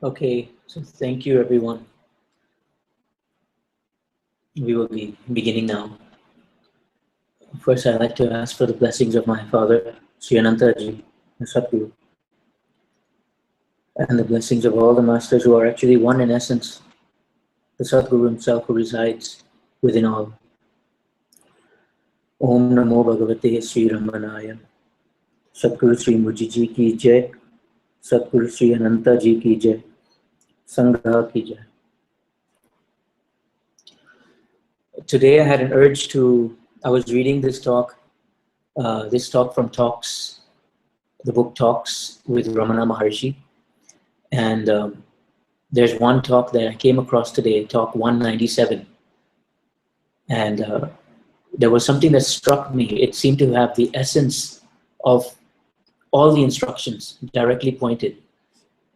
Okay, so thank you everyone. We will be beginning now. First, I'd like to ask for the blessings of my father, Sri Anantaji, the Sadguru, and the blessings of all the masters who are actually one in essence, the Sadguru himself who resides within all. Om Namo Bhagavate Sri Ramanaya. Sadguru Sri Mujiji ki jai. Sadguru Sri Anantaji ki jai. Sangha ki jai. Today I had an urge I was reading this talk from Talks, the book Talks with Ramana Maharishi. And there's one talk that I came across today, talk 197. And there was something that struck me. It seemed to have the essence of all the instructions directly pointed.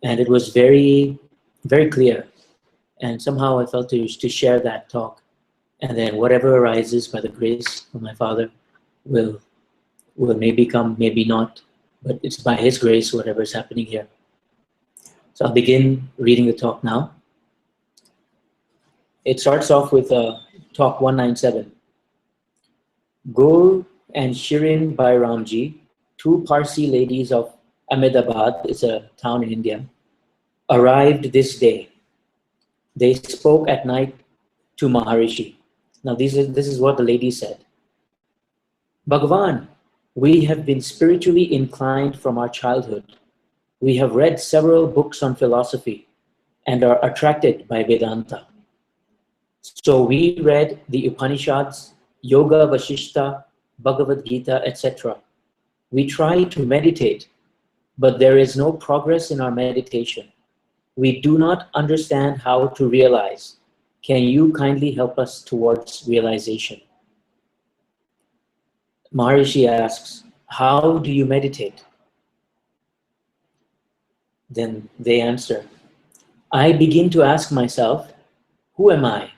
And it was very, very clear. And somehow I felt to share that talk. And then whatever arises by the grace of my Father will maybe come, maybe not. But it's by His grace, whatever is happening here. So I'll begin reading the talk now. It starts off with talk 197. Gul and Shirin Bairamji, two Parsi ladies of Ahmedabad, it's a town in India, arrived this day. They spoke at night to Maharishi. Now this is what the lady said. Bhagavan, we have been spiritually inclined from our childhood. We have read several books on philosophy and are attracted by Vedanta. So we read the Upanishads, Yoga Vasishta, Bhagavad Gita, etc. We try to meditate, but there is no progress in our meditation. We do not understand how to realize. Can you kindly help us towards realization? Maharishi asks, how do you meditate? Then they answer, I begin to ask myself, who am I?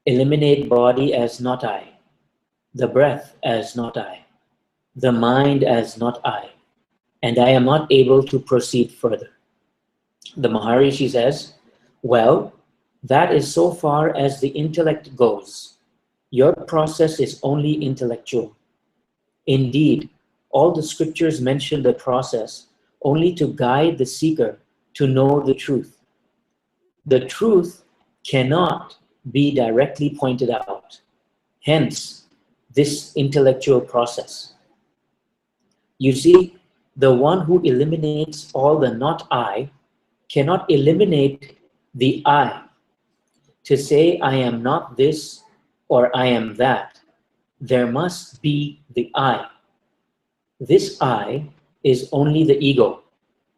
Eliminate body as not I, the breath as not I, the mind as not I, and I am not able to proceed further. The Maharishi says, well, that is so far as the intellect goes. Your process is only intellectual. Indeed, all the scriptures mention the process only to guide the seeker to know the truth. The truth cannot be directly pointed out. Hence, this intellectual process. You see, the one who eliminates all the not I cannot eliminate the I. To say I am not this or I am that, there must be the I. This I is only the ego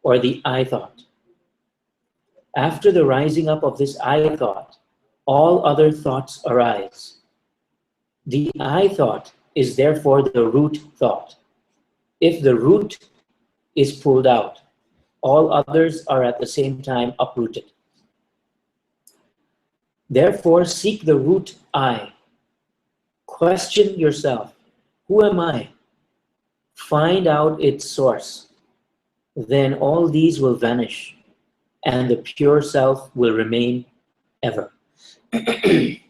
or the I thought. After the rising up of this I thought, all other thoughts arise. The I thought is therefore the root thought. If the root is pulled out, all others are at the same time uprooted. Therefore, seek the root I. Question yourself, who am I? Find out its source. Then all these will vanish, and the pure self will remain ever. The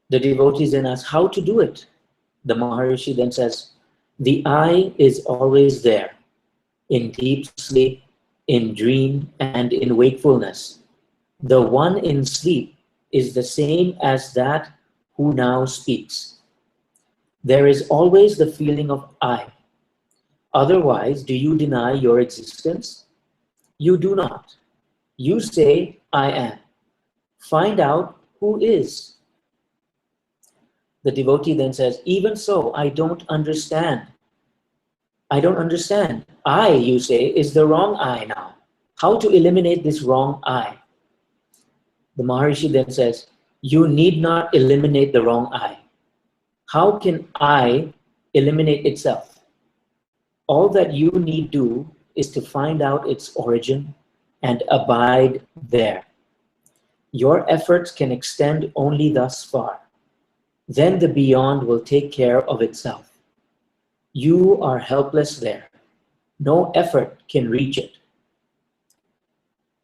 devotees then ask, how to do it? The Maharishi then says, the I is always there, in deep sleep, in dream, and in wakefulness. The one in sleep is the same as that who now speaks. There is always the feeling of I. Otherwise, do you deny your existence? You do not. You say, I am. Find out who is. The devotee then says, even so, I don't understand. I don't understand. I, you say, is the wrong I now. How to eliminate this wrong I? The Maharishi then says, you need not eliminate the wrong I. How can I eliminate itself? All that you need do is to find out its origin and abide there. Your efforts can extend only thus far. Then the beyond will take care of itself. You are helpless there. No effort can reach it.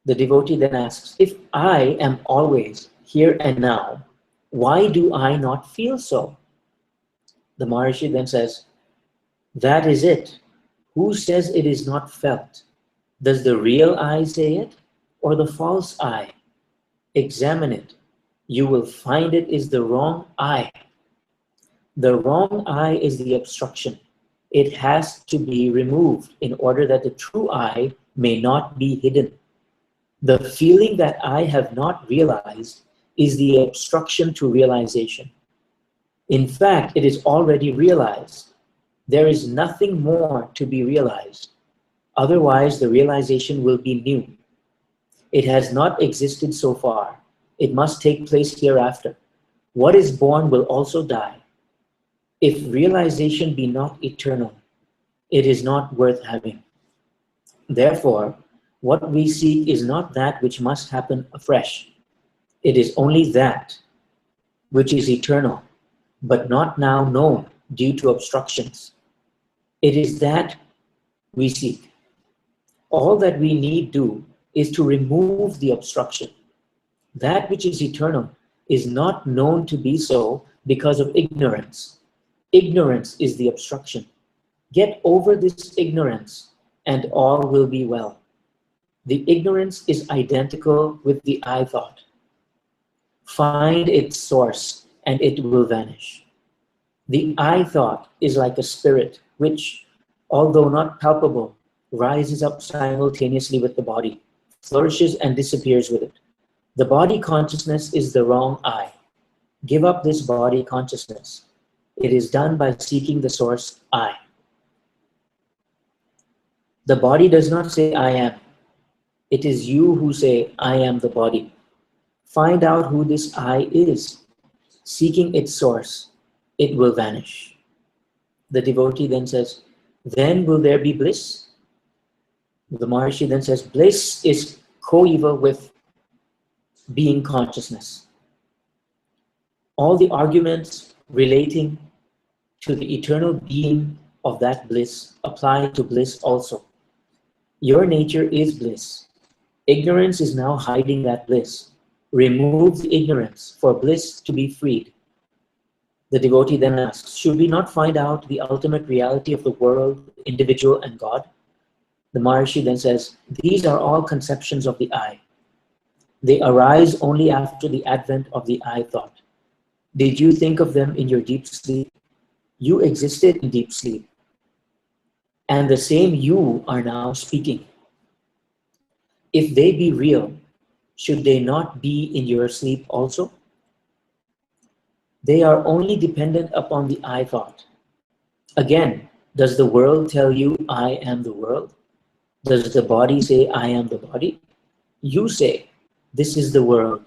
The devotee then asks, if I am always here and now, why do I not feel so? The Maharishi then says, that is it. Who says it is not felt? Does the real I say it or the false I? Examine it. You will find it is the wrong I. The wrong I is the obstruction. It has to be removed in order that the true I may not be hidden. The feeling that I have not realized is the obstruction to realization. In fact, it is already realized. There is nothing more to be realized. Otherwise, the realization will be new. It has not existed so far. It must take place hereafter. What is born will also die. If realization be not eternal, it is not worth having. Therefore, what we seek is not that which must happen afresh. It is only that which is eternal, but not now known due to obstructions. It is that we seek. All that we need do is to remove the obstruction. That which is eternal is not known to be so because of ignorance. Ignorance is the obstruction. Get over this ignorance and all will be well. The ignorance is identical with the I thought. Find its source and it will vanish. The I thought is like a spirit which, although not palpable, rises up simultaneously with the body, flourishes and disappears with it. The body consciousness is the wrong I. Give up this body consciousness. It is done by seeking the source I. The body does not say I am. It is you who say I am the body. Find out who this I is. Seeking its source, it will vanish. The devotee then says, then will there be bliss? The Maharishi then says, bliss is coeval with being consciousness. All the arguments relating to the eternal being of that bliss apply to bliss also. Your nature is bliss. Ignorance is now hiding that bliss. Remove the ignorance for bliss to be freed. The devotee then asks, should we not find out the ultimate reality of the world, individual, and God? The Maharishi then says, these are all conceptions of the I. They arise only after the advent of the I thought. Did you think of them in your deep sleep? You existed in deep sleep. And the same you are now speaking. If they be real, should they not be in your sleep also? They are only dependent upon the I thought. Again, does the world tell you I am the world? Does the body say I am the body? You say, this is the world,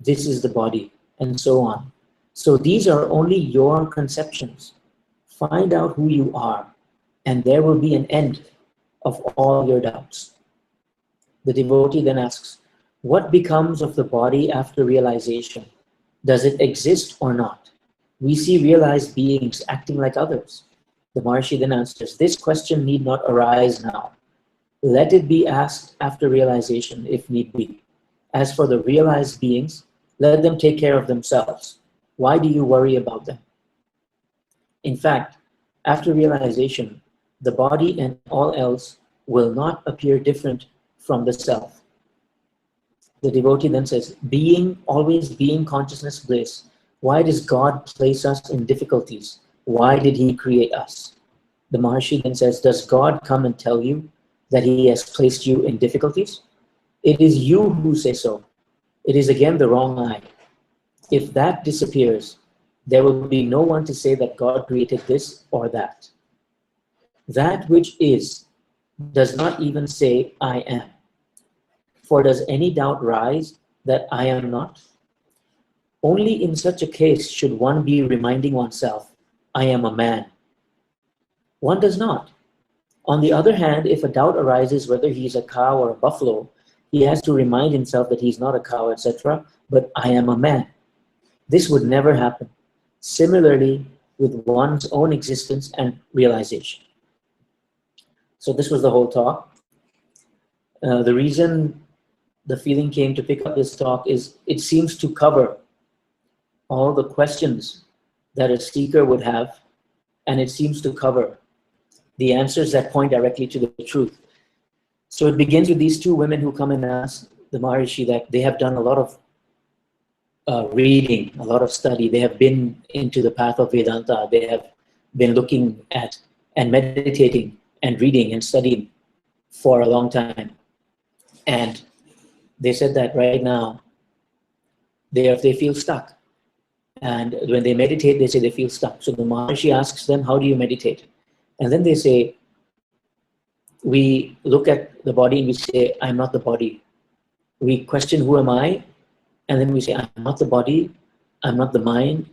this is the body, and so on. So these are only your conceptions. Find out who you are, and there will be an end of all your doubts. The devotee then asks, what becomes of the body after realization? Does it exist or not? We see realized beings acting like others. The Maharishi then answers, this question need not arise now. Let it be asked after realization if need be. As for the realized beings, let them take care of themselves. Why do you worry about them? In fact, after realization, the body and all else will not appear different from the self. The devotee then says, being, always being consciousness bliss, why does God place us in difficulties? Why did he create us? The Maharishi then says, does God come and tell you that he has placed you in difficulties? It is you who say so. It is again the wrong I. If that disappears, there will be no one to say that God created this or that. That which is does not even say I am. For does any doubt rise that I am not? Only in such a case should one be reminding oneself, I am a man. One does not. On the other hand, if a doubt arises whether he is a cow or a buffalo, he has to remind himself that he's not a cow, etc., but I am a man. This would never happen. Similarly, with one's own existence and realization. So this was the whole talk. The reason the feeling came to pick up this talk is it seems to cover all the questions that a seeker would have, and it seems to cover the answers that point directly to the truth. So it begins with these two women who come and ask the Maharishi that they have done a lot of reading, a lot of study. They have been into the path of Vedanta. They have been looking at and meditating and reading and studying for a long time. And they said that right now they feel stuck. And when they meditate, they say they feel stuck. So the Maharishi asks them, how do you meditate? And then they say, we look at the body and we say, I'm not the body. We question, who am I? And then we say, I'm not the body, I'm not the mind,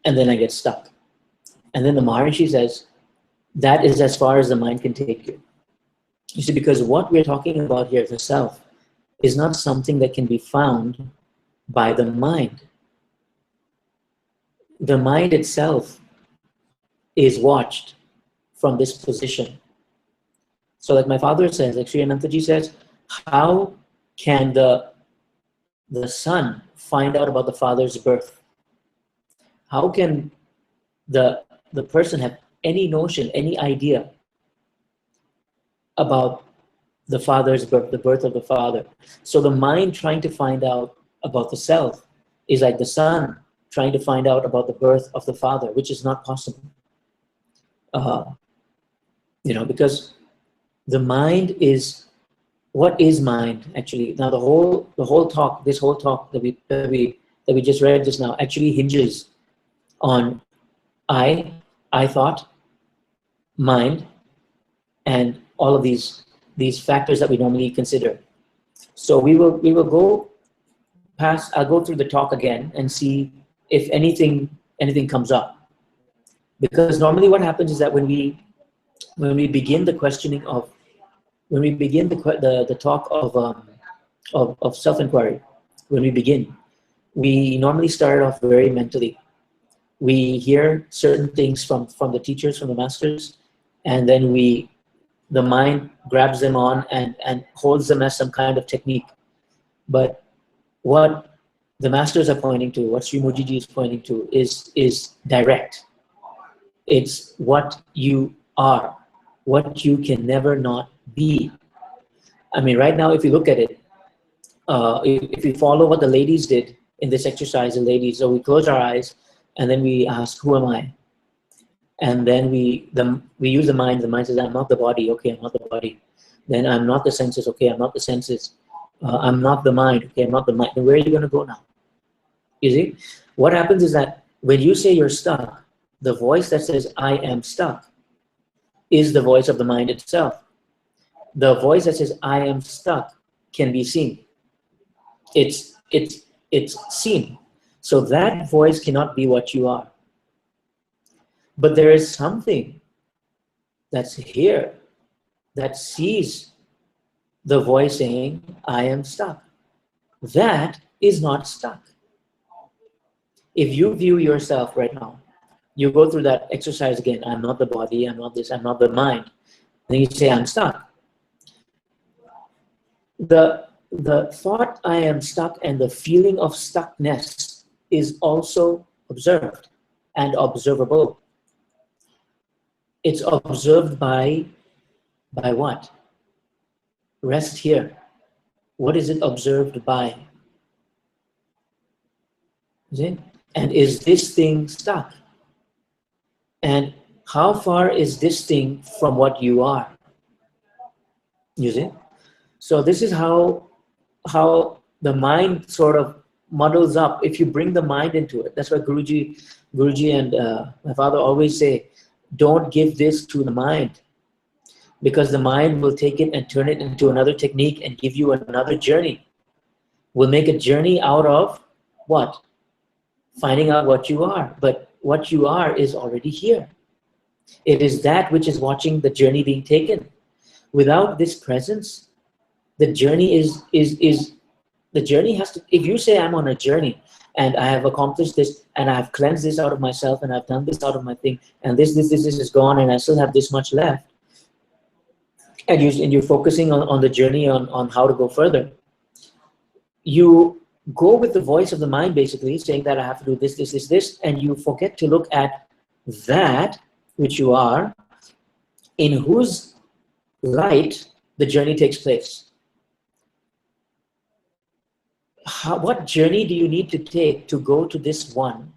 and then I get stuck. And then the Maharishi says, that is as far as the mind can take you. You see, because what we're talking about here, the self, is not something that can be found by the mind. The mind itself is watched from this position. So like my father says, like Sri Anantaji says, how can the son find out about the father's birth? How can the person have any notion, any idea about the father's birth, the birth of the father? So the mind trying to find out about the self is like the son trying to find out about the birth of the father, which is not possible. Because the mind is, what is mind actually? Now the whole talk, this whole talk that we just read just now actually hinges on I thought, mind, and all of these factors that we normally consider. So we will go past. I'll go through the talk again and see if anything comes up. Because normally what happens is that when we begin the questioning of, when we begin the talk of self-inquiry, when we begin, we normally start off very mentally. We hear certain things from the teachers, from the masters, and then the mind grabs them on and holds them as some kind of technique. But what the masters are pointing to, what Sri Mujiji is pointing to, is direct. It's what you are, what you can never not be. I mean, right now, if you look at it, if we follow what the ladies did in this exercise, the ladies, so we close our eyes and then we ask, who am I? And then we use the mind. The mind says, I'm not the body. Okay, I'm not the body. Then I'm not the senses. Okay, I'm not the senses. I'm not the mind. Okay, I'm not the mind. Then where are you going to go now? You see, what happens is that when you say you're stuck, the voice that says, I am stuck, is the voice of the mind itself. The voice that says, I am stuck, can be seen. It's seen. So that voice cannot be what you are. But there is something that's here that sees the voice saying, I am stuck. That is not stuck. If you view yourself right now, you go through that exercise again, I'm not the body, I'm not this, I'm not the mind. And then you say, I'm stuck. The thought I am stuck and the feeling of stuckness is also observed and observable. It's observed by what? Rest here. What is it observed by? Is it? And is this thing stuck? And how far is this thing from what you are? You see? So this is how the mind sort of muddles up if you bring the mind into it. That's why Guruji and my father always say, don't give this to the mind, because the mind will take it and turn it into another technique and give you another journey. We'll make a journey out of what? Finding out what you are. But what you are is already here. It is that which is watching the journey being taken. Without this presence, the journey the journey has to, if you say I'm on a journey and I have accomplished this and I have cleansed this out of myself and I've done this out of my thing and this is gone and I still have this much left, and you're focusing on the journey on how to go further, you go with the voice of the mind, basically saying that I have to do this, this, this, this, and you forget to look at that which you are, in whose light the journey takes place. What journey do you need to take to go to this one?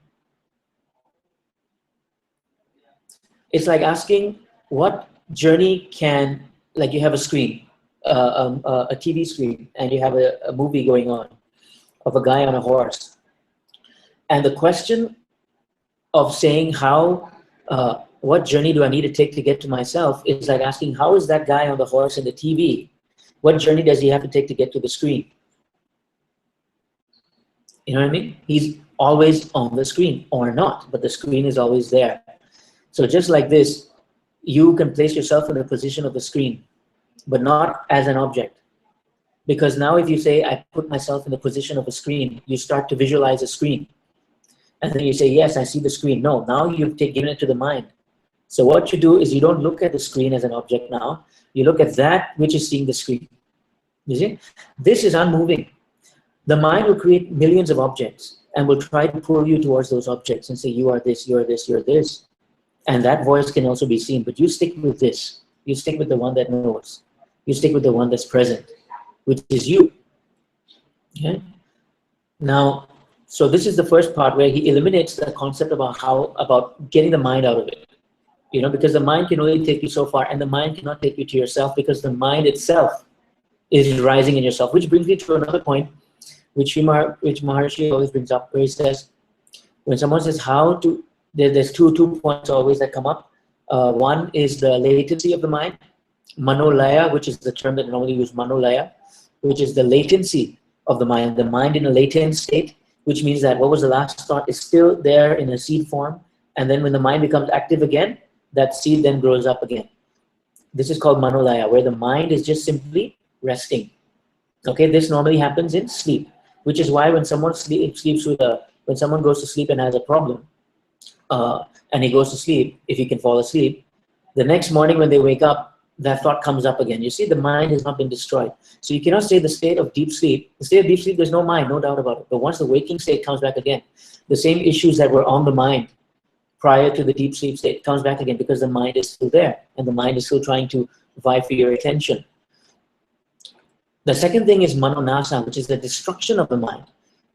It's like asking what journey can, like you have a screen, a TV screen, and you have a movie going on of a guy on a horse. And the question of saying what journey do I need to take to get to myself is like asking, how is that guy on the horse in the TV? What journey does he have to take to get to the screen? You know what I mean? He's always on the screen, or not, but the screen is always there. So just like this, you can place yourself in the position of the screen, but not as an object. Because now if you say, I put myself in the position of a screen, you start to visualize a screen. And then you say, yes, I see the screen. No, now you've given it to the mind. So what you do is you don't look at the screen as an object now. You look at that which is seeing the screen. You see? This is unmoving. The mind will create millions of objects and will try to pull you towards those objects and say, you are this, you are this, you are this. And that voice can also be seen, but you stick with this. You stick with the one that knows. You stick with the one that's present, which is you. Okay? Now, so this is the first part where he eliminates the concept about getting the mind out of it. You know, because the mind can only take you so far, and the mind cannot take you to yourself, because the mind itself is rising in yourself. Which brings me to another point, which Maharishi always brings up, where he says, when someone says there's two points always that come up. One is the latency of the mind, manolaya, which is the term that normally use, manolaya, which is the latency of the mind in a latent state, which means that what was the last thought is still there in a seed form, and then when the mind becomes active again, that seed then grows up again. This is called manolaya, where the mind is just simply resting. Okay, this normally happens in sleep, which is why when someone when someone goes to sleep and has a problem, and he goes to sleep, if he can fall asleep, the next morning when they wake up, that thought comes up again. You see, the mind has not been destroyed. So you cannot say the state of deep sleep. The state of deep sleep, there's no mind, no doubt about it. But once the waking state comes back again, the same issues that were on the mind prior to the deep sleep state comes back again, because the mind is still there, and the mind is still trying to vie for your attention. The second thing is manonasa, which is the destruction of the mind.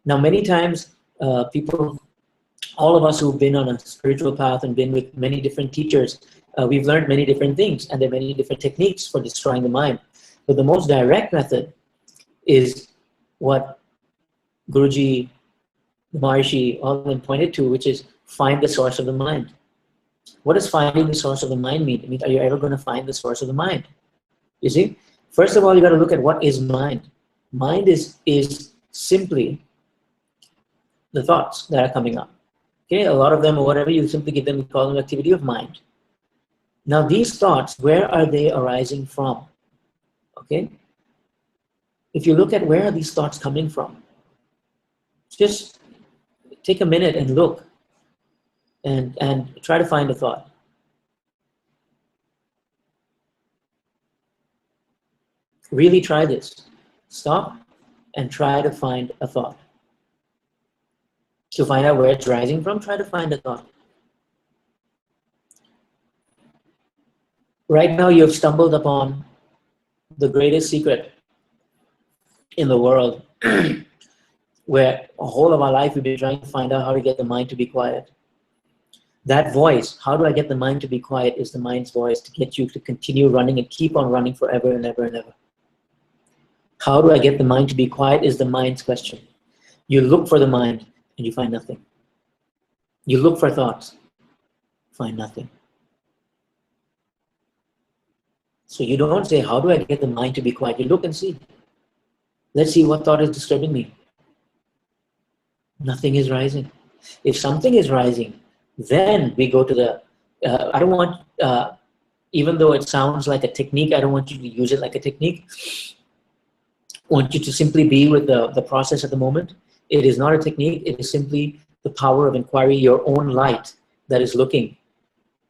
Now, many times, all of us who've been on a spiritual path and been with many different teachers, we've learned many different things, and there are many different techniques for destroying the mind. But the most direct method is what Guruji, Maharishi, all of them pointed to, which is find the source of the mind. What does finding the source of the mind mean? It means, are you ever going to find the source of the mind? You see? First of all, you got to look at what is mind. Mind is simply the thoughts that are coming up. Okay, a lot of them, or whatever, you simply give them, you call them activity of mind. Now, these thoughts, where are they arising from? Okay, if you look at where are these thoughts coming from, just take a minute and look, and try to find a thought. Really try this. Stop and try to find a thought. To find out where it's rising from, try to find a thought. Right now, you have stumbled upon the greatest secret in the world, where a whole of our life we've been trying to find out how to get the mind to be quiet. That voice, how do I get the mind to be quiet, is the mind's voice to get you to continue running and keep on running forever and ever and ever. How do I get the mind to be quiet is the mind's question. You look for the mind and you find nothing. You look for thoughts, find nothing. So you don't say, how do I get the mind to be quiet? You look and see. Let's see what thought is disturbing me. Nothing is rising. If something is rising, then we go to the, I don't want, even though it sounds like a technique, I don't want you to use it like a technique. I want you to simply be with the process at the moment. It is not a technique, it is simply the power of inquiry, your own light that is looking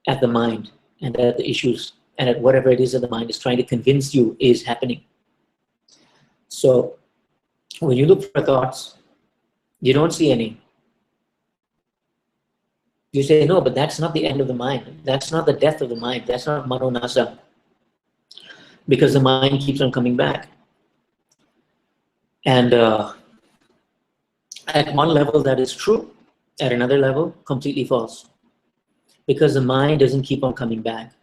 at the mind and at the issues and at whatever it is that the mind is trying to convince you is happening. So When you look for thoughts, you don't see any. You say, no, but that's not the end of the mind. That's not the death of the mind. That's not manonasa. Because the mind keeps on coming back. And at one level that is true, at another level, completely false. Because the mind doesn't keep on coming back.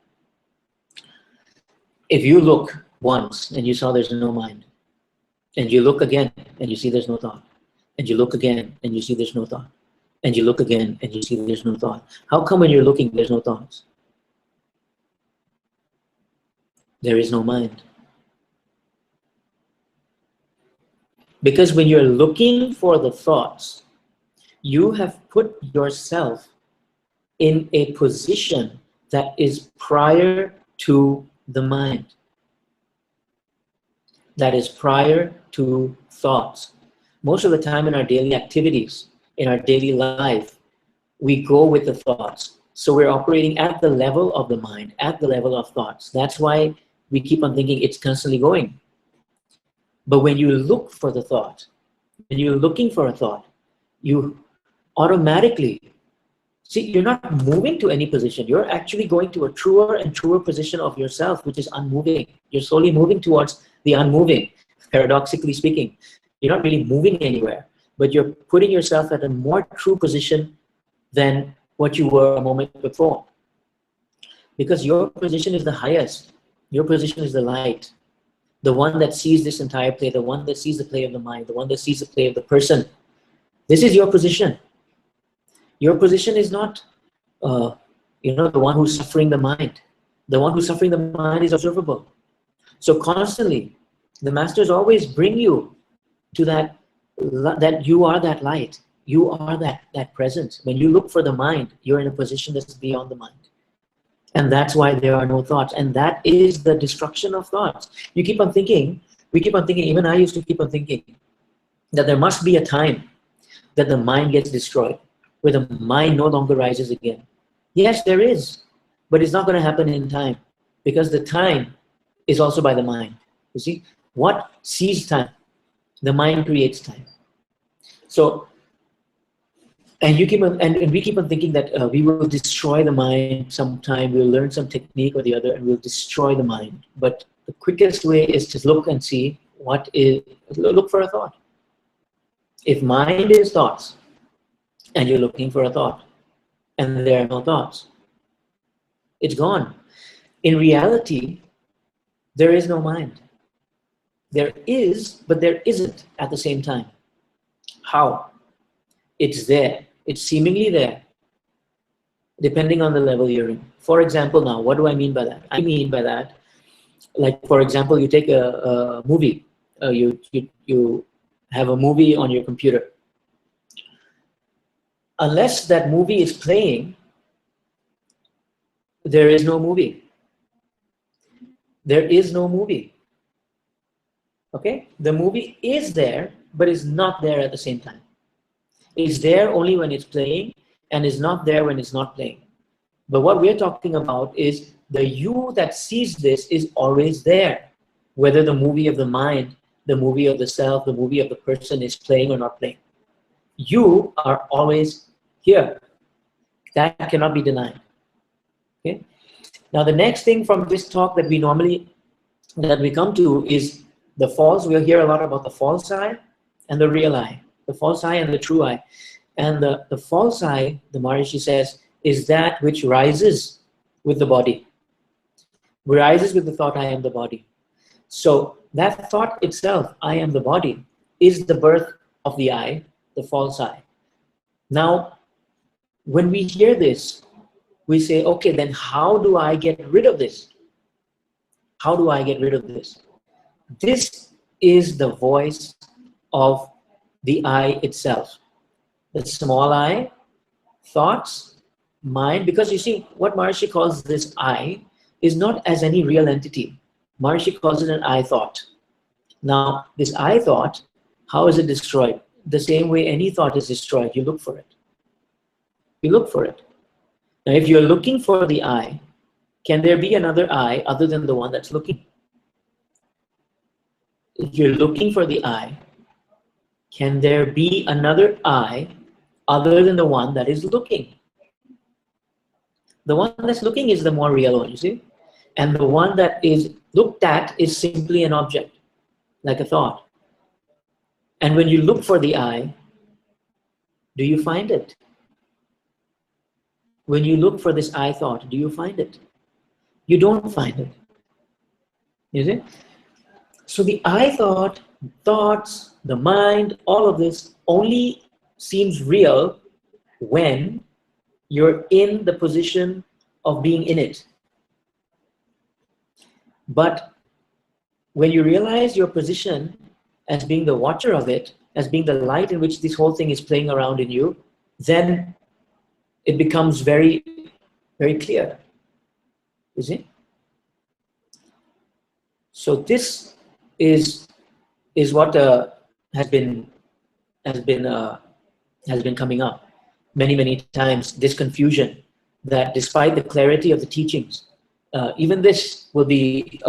If you look once and you saw there's no mind, and you look again and you see there's no thought, and you look again and you see there's no thought, and you look again and you see there's no thought, how come when you're looking there's no thoughts? There is no mind. Because when you're looking for the thoughts, you have put yourself in a position that is prior to the mind. That is prior to thoughts. Most of the time in our daily activities, in our daily life, we go with the thoughts. So we're operating at the level of the mind, at the level of thoughts. That's why we keep on thinking it's constantly going. But when you look for the thought, when you're looking for a thought, you automatically, see, you're not moving to any position. You're actually going to a truer and truer position of yourself, which is unmoving. You're slowly moving towards the unmoving, paradoxically speaking. You're not really moving anywhere, but you're putting yourself at a more true position than what you were a moment before. Because your position is the highest. Your position is the light. The one that sees this entire play, the one that sees the play of the mind, the one that sees the play of the person. This is your position. Your position is not, the one who's suffering the mind. The one who's suffering the mind is observable. So constantly, the masters always bring you to that you are that light. You are that presence. When you look for the mind, you're in a position that's beyond the mind. And that's why there are no thoughts. And that is the destruction of thoughts. You keep on thinking, we keep on thinking, even I used to keep on thinking, that there must be a time that the mind gets destroyed, where the mind no longer rises again. Yes, there is, but it's not going to happen in time, because the time is also by the mind. You see, what sees time? The mind creates time. So, and you keep on, and we keep on thinking that we will destroy the mind sometime. We'll learn some technique or the other, and we'll destroy the mind. But the quickest way is to look and see what is. Look for a thought. If mind is thoughts, and you're looking for a thought, and there are no thoughts, it's gone. In reality, there is no mind. There is, but there isn't at the same time. How? It's there. It's seemingly there, depending on the level you're in. For example, now, what do I mean by that? I mean by that, like, for example, you take a movie. You have a movie on your computer. Unless that movie is playing, there is no movie. There is no movie. Okay? The movie is there, but is not there at the same time. It's there only when it's playing, and is not there when it's not playing. But what we're talking about is the you that sees this is always there, whether the movie of the mind, the movie of the self, the movie of the person is playing or not playing. You are always here. That cannot be denied. Okay. Now the next thing from this talk that we come to is the false. We'll hear a lot about the false I and the real I. The false I and the true I. And the false I, the Maharishi says, is that which rises with the body. Rises with the thought, I am the body. So that thought itself, I am the body, is the birth of the I, the false I. Now, when we hear this, we say, okay, then how do I get rid of this? How do I get rid of this? This is the voice of the I itself. The small I, thoughts, mind, because you see, what Maharishi calls this I is not as any real entity. Maharishi calls it an I thought. Now, this I thought, how is it destroyed? The same way any thought is destroyed, you look for it. You look for it. Now, if you're looking for the I, can there be another I other than the one that's looking? If you're looking for the I, can there be another I other than the one that is looking? The one that's looking is the more real one, you see? And the one that is looked at is simply an object, like a thought. And when you look for the I, do you find it? When you look for this I thought, do you find it? You don't find it. You see? So the I thought, thoughts, the mind, all of this only seems real when you're in the position of being in it. But when you realize your position as being the watcher of it, as being the light in which this whole thing is playing around in you, then it becomes very, very clear. You see? So this is what has been coming up many times. This confusion that, despite the clarity of the teachings, even this will be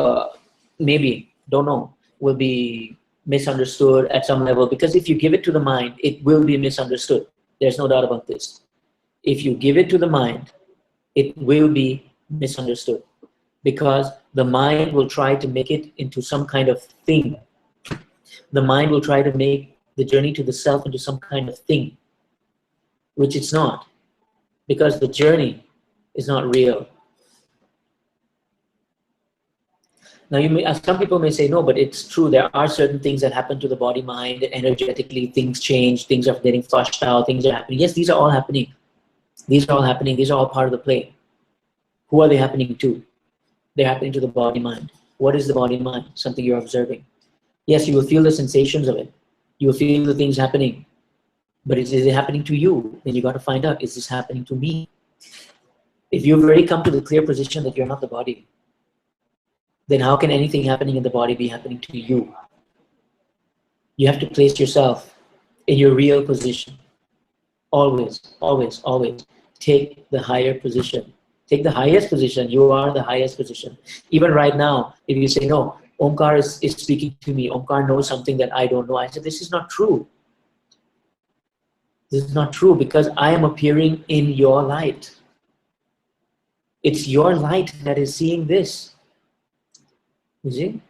maybe, don't know, will be misunderstood at some level, because if you give it to the mind, it will be misunderstood. There's no doubt about this. If you give it to the mind, it will be misunderstood, because the mind will try to make it into some kind of thing. The mind will try to make the journey to the self into some kind of thing, which it's not, because the journey is not real. Now, some people may say, no, but it's true. There are certain things that happen to the body, mind, energetically. Things change. Things are getting flushed out. Things are happening. Yes, these are all happening. These are all happening. These are all part of the play. Who are they happening to? They're happening to the body, mind. What is the body, mind? Something you're observing. Yes, you will feel the sensations of it. You will feel the things happening. But is it happening to you? Then you got to find out, is this happening to me? If you've already come to the clear position that you're not the body, then how can anything happening in the body be happening to you? You have to place yourself in your real position. Always, always, always take the higher position. Take the highest position. You are the highest position. Even right now, if you say, no, Omkar is speaking to me. Omkar knows something that I don't know. I said, this is not true. This is not true, because I am appearing in your light. It's your light that is seeing this. You see?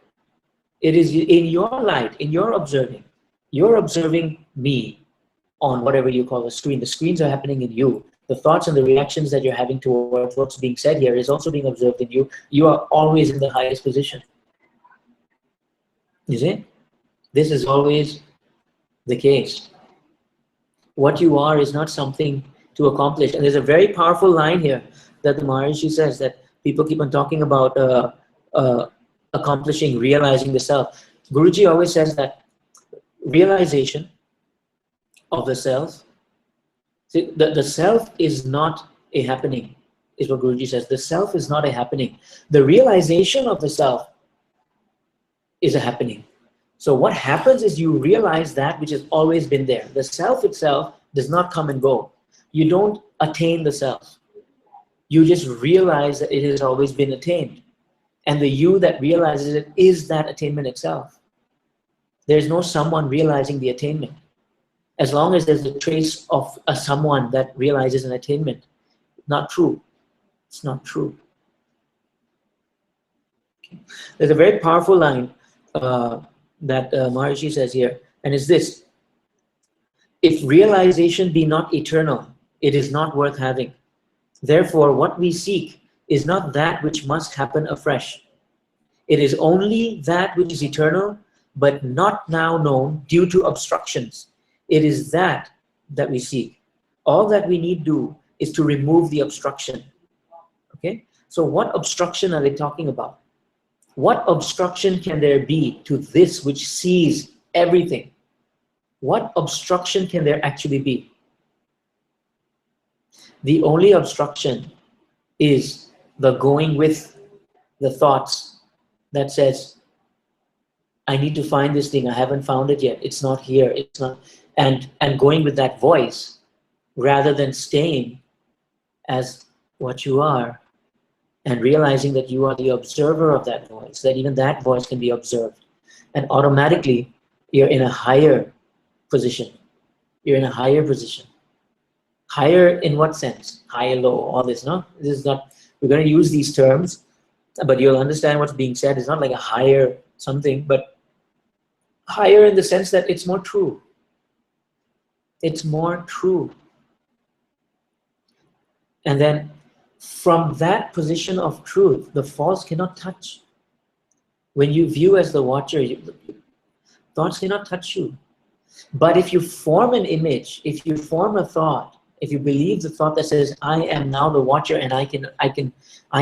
It is in your light, in your observing. You're observing me on whatever you call a screen. The screens are happening in you. The thoughts and the reactions that you're having towards what's being said here is also being observed in you. You are always in the highest position. You see? This is always the case. What you are is not something to accomplish. And there's a very powerful line here that the Maharishi says, that people keep on talking about accomplishing, realizing the self. Guruji always says that realization of the self, see, the self is not a happening, is what Guruji says. The self is not a happening. The realization of the self is a happening. So what happens is you realize that which has always been there. The self itself does not come and go. You don't attain the self. You just realize that it has always been attained. And the you that realizes it is that attainment itself. There's no someone realizing the attainment. As long as there's a trace of a someone that realizes an attainment, not true. It's not true. Okay. There's a very powerful line that Maharishi says here, and it's this: if realization be not eternal, it is not worth having. Therefore, what we seek is not that which must happen afresh. It is only that which is eternal, but not now known due to obstructions. It is that we seek. All that we need do is to remove the obstruction. Okay? So what obstruction are they talking about? What obstruction can there be to this which sees everything? What obstruction can there actually be? The only obstruction is the going with the thoughts that says, I need to find this thing, I haven't found it yet, it's not here, it's not, and going with that voice rather than staying as what you are and realizing that you are the observer of that voice, that even that voice can be observed. And automatically you're in a higher position. You're in a higher position. Higher in what sense? High, low, all this, no? This is not, we're going to use these terms, but you'll understand what's being said. It's not like a higher something, but higher in the sense that it's more true. It's more true. And then from that position of truth, the false cannot touch. When you view as the watcher, thoughts cannot touch you. But if you form an image, if you form a thought, if you believe the thought that says, I am now the watcher and I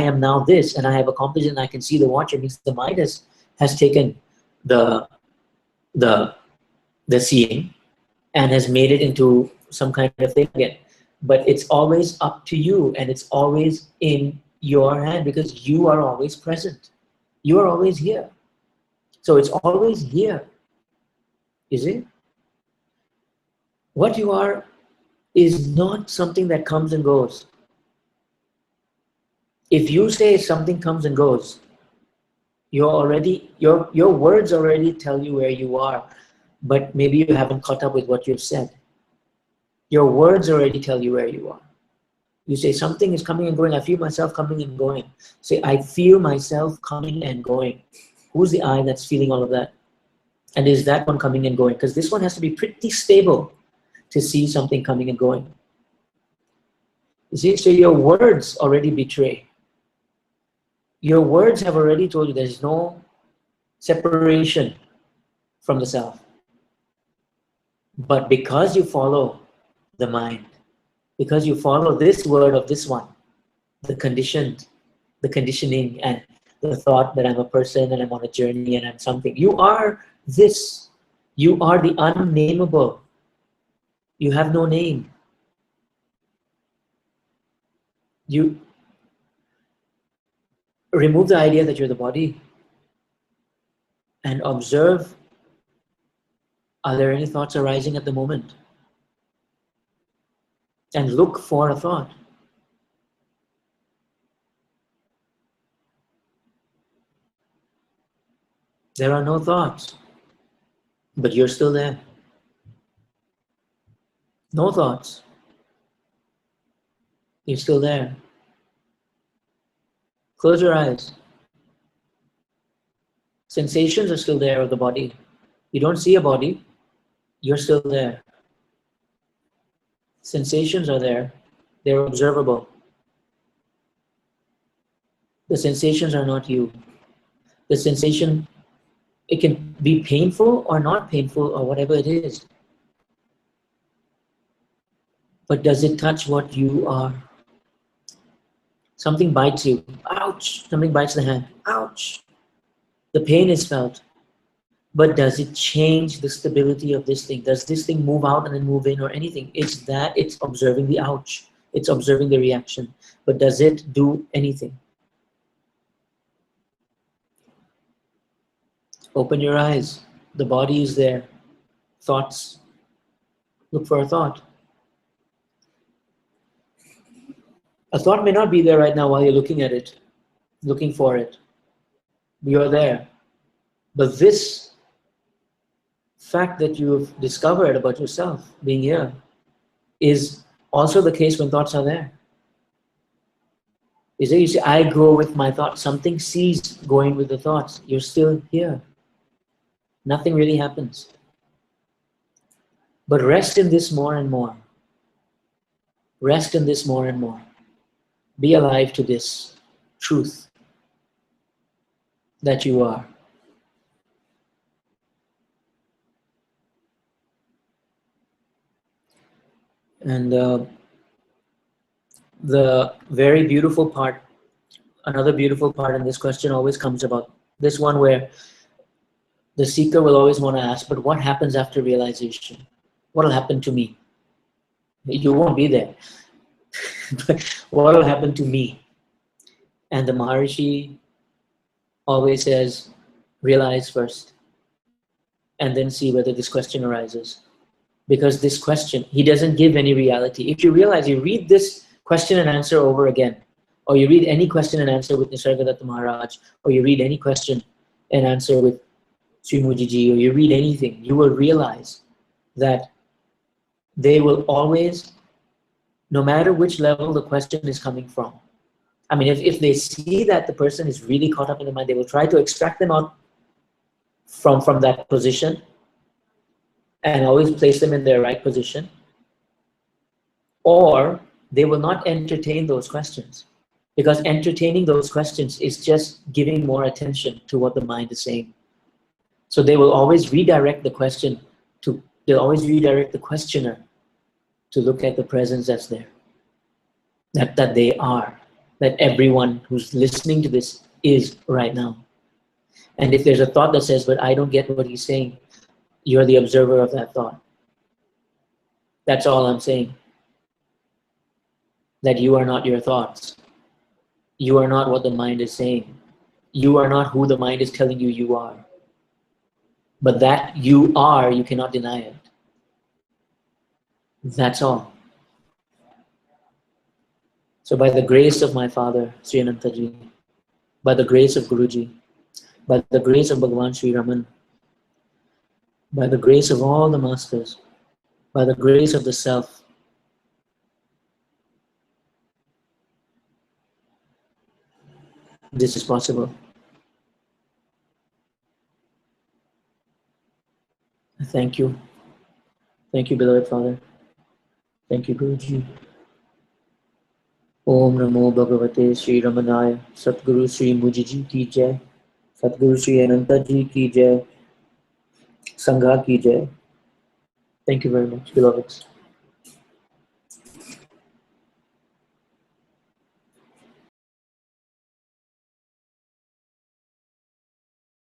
am now this and I have accomplished it and I can see the watcher, means the mind has taken the seeing and has made it into some kind of thing again. But it's always up to you and it's always in your hand because you are always present. You are always here. So it's always here. You see? What you are is not something that comes and goes. If you say something comes and goes, your words already tell you where you are, but maybe you haven't caught up with what you've said. Your words already tell you where you are. You say something is coming and going. I feel myself coming and going. Say, I feel myself coming and going. Who's the I that's feeling all of that? And is that one coming and going? Because this one has to be pretty stable to see something coming and going. You see, so your words already betray. Your words have already told you there's no separation from the self. But because you follow the mind, because you follow this word of this one, the conditioning and the thought that I'm a person and I'm on a journey and I'm something. You are this. You are the unnameable. You have no name. You remove the idea that you're the body and observe, are there any thoughts arising at the moment? And look for a thought. There are no thoughts, but you're still there. No thoughts. You're still there. Close your eyes. Sensations are still there of the body. You don't see a body, you're still there. Sensations are there. They're observable. The sensations are not you. The sensation, it can be painful or not painful or whatever it is. But does it touch what you are? Something bites you. Ouch! Something bites the hand. Ouch! The pain is felt. But does it change the stability of this thing? Does this thing move out and then move in or anything? It's that it's observing the ouch. It's observing the reaction. But does it do anything? Open your eyes. The body is there. Thoughts. Look for a thought. A thought may not be there right now while you're looking at it, looking for it. You're there. But this fact that you've discovered about yourself being here is also the case when thoughts are there. You say, I go with my thoughts. Something sees going with the thoughts. You're still here. Nothing really happens. But rest in this more and more. Rest in this more and more. Be alive to this truth that you are. And the very beautiful part, another beautiful part in this question always comes about this one where the seeker will always want to ask, but what happens after realization? What will happen to me? You won't be there. What will happen to me? And the Maharishi always says, realize first, and then see whether this question arises. Because this question, he doesn't give any reality. If you realize, you read this question and answer over again, or you read any question and answer with Nisargadatta Maharaj, or you read any question and answer with Sri Mujiji, or you read anything, you will realize that they will always, no matter which level the question is coming from, I mean, if they see that the person is really caught up in the mind, they will try to extract them out from that position and always place them in their right position, or they will not entertain those questions, because entertaining those questions is just giving more attention to what the mind is saying. So they will always redirect the question they'll always redirect the questioner to look at the presence that's there, that they are, that everyone who's listening to this is right now. And if there's a thought that says, but I don't get what he's saying, you're the observer of that thought. That's all I'm saying. That you are not your thoughts. You are not what the mind is saying. You are not who the mind is telling you you are. But that you are, you cannot deny it. That's all. So by the grace of my father, Sri Anantaji, by the grace of Guruji, by the grace of Bhagavan Sri Ramana, by the grace of all the masters, by the grace of the self, this is possible. Thank you. Thank you, beloved Father. Thank you, Guruji. Om Namo Bhagavate Sri Ramanaya. Satguru Sri Mujiji ki jai. Satguru Sri Anantaji ki jai. Sangha ki jai. Thank you very much, beloveds.